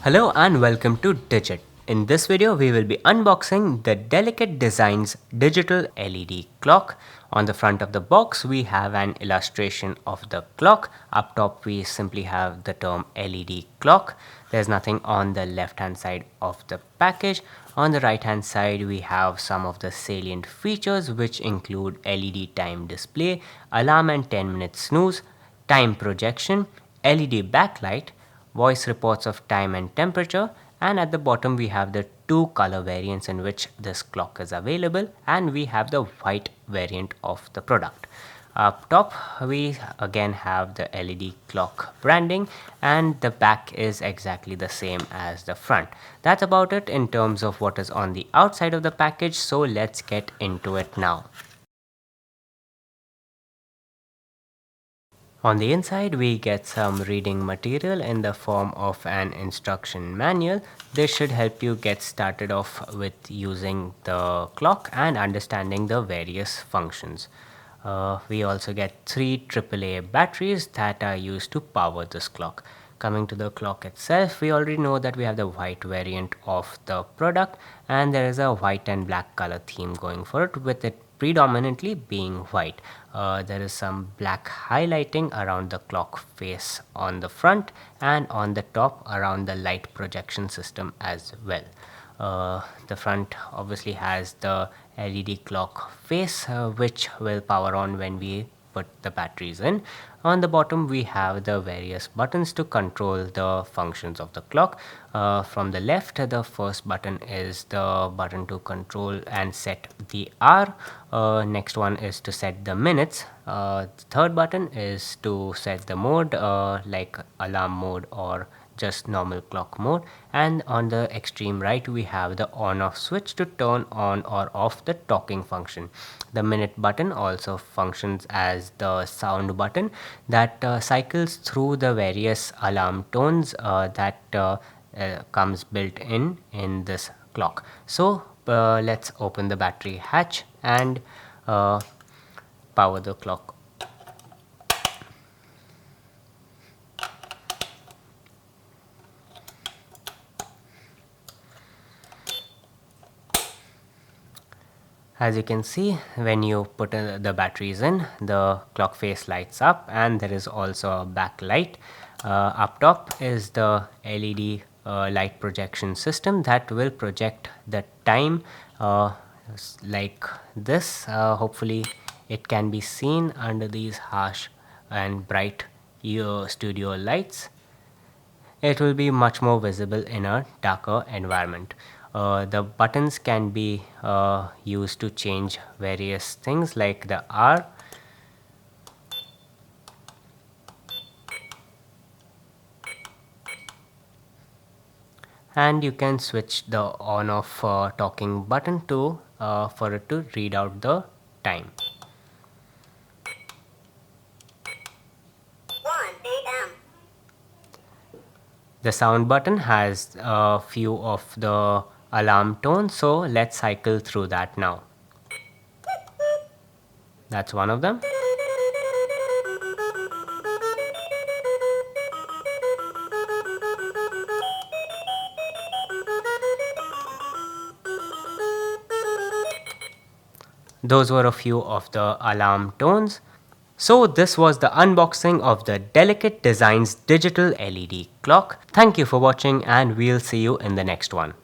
Hello and welcome to Digit. In this video, we will be unboxing the Delicate Designs digital LED clock. On the front of the box, we have an illustration of the clock. Up top, we simply have the term LED clock. There's nothing on the left hand side of the package. On the right hand side, we have some of the salient features which include LED time display, alarm and 10-minute snooze, time projection, LED backlight, voice reports of time and temperature, and at the bottom we have the two color variants in which this clock is available, and we have the white variant of the product. Up top we again have the LED clock branding, and the back is exactly the same as the front. That's about it in terms of what is on the outside of the package, so let's get into it now. On the inside, we get some reading material in the form of an instruction manual. This should help you get started off with using the clock and understanding the various functions. We also get 3 AAA batteries that are used to power this clock. Coming to the clock itself, we already know that we have the white variant of the product, and there is a white and black color theme going for it, with it predominantly being white. There is some black highlighting around the clock face on the front and on the top around the light projection system as well. The front obviously has the LED clock face, which will power on when we put the batteries in. On the bottom we have the various buttons to control the functions of the clock. From the left, the first button is the button to control and set the hour. Next one is to set the minutes. The third button is to set the mode, like alarm mode or just normal clock mode, and on the extreme right we have the on off switch to turn on or off the talking function. The minute button also functions as the sound button that cycles through the various alarm tones that comes built in this clock. So let's open the battery hatch and power the clock. As you can see, when you put the batteries in, the clock face lights up, and there is also a backlight. Up top is the LED light projection system that will project the time like this. Hopefully it can be seen under these harsh and bright studio lights. It will be much more visible in a darker environment. The buttons can be used to change various things like the hour, and you can switch the on off talking button to for it to read out the time. 1 a.m. The sound button has a few of the alarm tones, so let's cycle through that now. That's one of them. Those were a few of the alarm tones. So this was the unboxing of the Delicate Designs digital LED clock. Thank you for watching, and we'll see you in the next one.